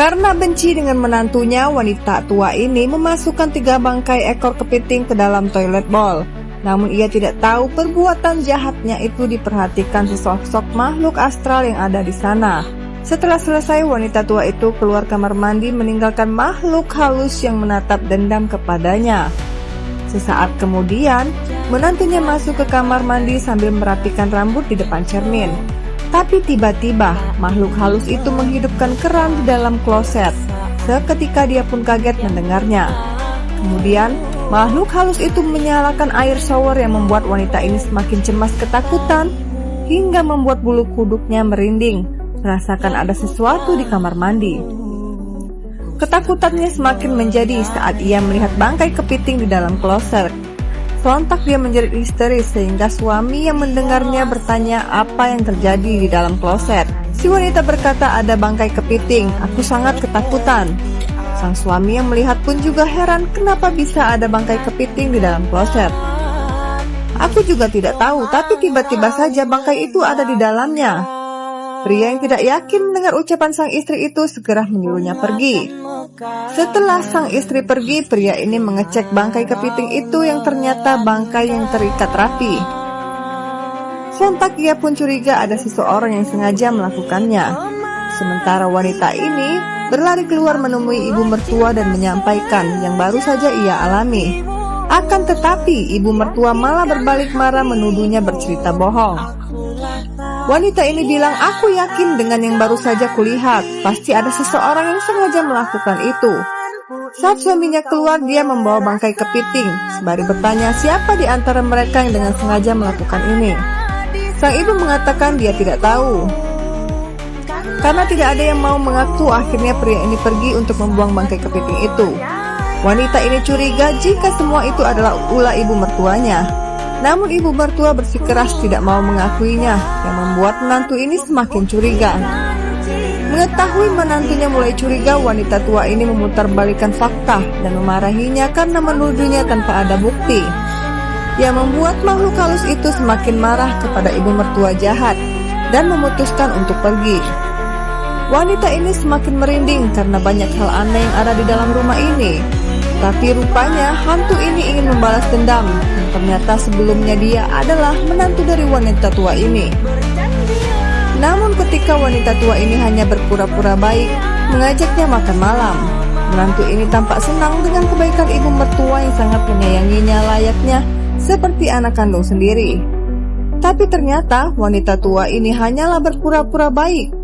Karena benci dengan menantunya, wanita tua ini memasukkan 3 bangkai ekor kepiting ke dalam toilet bowl. Namun ia tidak tahu perbuatan jahatnya itu diperhatikan sesosok makhluk astral yang ada di sana. Setelah selesai, wanita tua itu keluar kamar mandi meninggalkan makhluk halus yang menatap dendam kepadanya. Sesaat kemudian, menantunya masuk ke kamar mandi sambil merapikan rambut di depan cermin. Tapi tiba-tiba, makhluk halus itu menghidupkan keran di dalam kloset. Seketika dia pun kaget mendengarnya. Kemudian, makhluk halus itu menyalakan air shower yang membuat wanita ini semakin cemas ketakutan, hingga membuat bulu kuduknya merinding, merasakan ada sesuatu di kamar mandi. Ketakutannya semakin menjadi saat ia melihat bangkai kepiting di dalam kloset. Sontak dia menjerit histeris sehingga suami yang mendengarnya bertanya apa yang terjadi di dalam kloset. Si wanita berkata, ada bangkai kepiting, aku sangat ketakutan. Sang suami yang melihat pun juga heran kenapa bisa ada bangkai kepiting di dalam kloset. Aku juga tidak tahu, tapi tiba-tiba saja bangkai itu ada di dalamnya. Pria yang tidak yakin mendengar ucapan sang istri itu segera menyuruhnya pergi. Setelah sang istri pergi, pria ini mengecek bangkai kepiting itu yang ternyata bangkai yang terikat rapi. Sontak ia pun curiga ada seseorang yang sengaja melakukannya. Sementara wanita ini berlari keluar menemui ibu mertua dan menyampaikan yang baru saja ia alami. Akan tetapi ibu mertua malah berbalik marah menuduhnya bercerita bohong. Wanita ini bilang, aku yakin dengan yang baru saja kulihat, pasti ada seseorang yang sengaja melakukan itu. Saat suaminya keluar, dia membawa bangkai kepiting, sembari bertanya siapa di antara mereka yang dengan sengaja melakukan ini. Sang ibu mengatakan dia tidak tahu. Karena tidak ada yang mau mengaku, akhirnya pria ini pergi untuk membuang bangkai kepiting itu. Wanita ini curiga jika semua itu adalah ulah ibu mertuanya. Namun ibu mertua bersikeras tidak mau mengakuinya, yang membuat menantu ini semakin curiga. Mengetahui menantunya mulai curiga, wanita tua ini memutarbalikkan fakta dan memarahinya karena menuduhnya tanpa ada bukti. Yang membuat makhluk halus itu semakin marah kepada ibu mertua jahat dan memutuskan untuk pergi. Wanita ini semakin merinding karena banyak hal aneh yang ada di dalam rumah ini. Tapi rupanya hantu ini ingin membalas dendam, dan ternyata sebelumnya dia adalah menantu dari wanita tua ini. Namun ketika wanita tua ini hanya berpura-pura baik, mengajaknya makan malam, menantu ini tampak senang dengan kebaikan ibu mertua yang sangat menyayanginya layaknya seperti anak kandung sendiri. Tapi ternyata wanita tua ini hanyalah berpura-pura baik.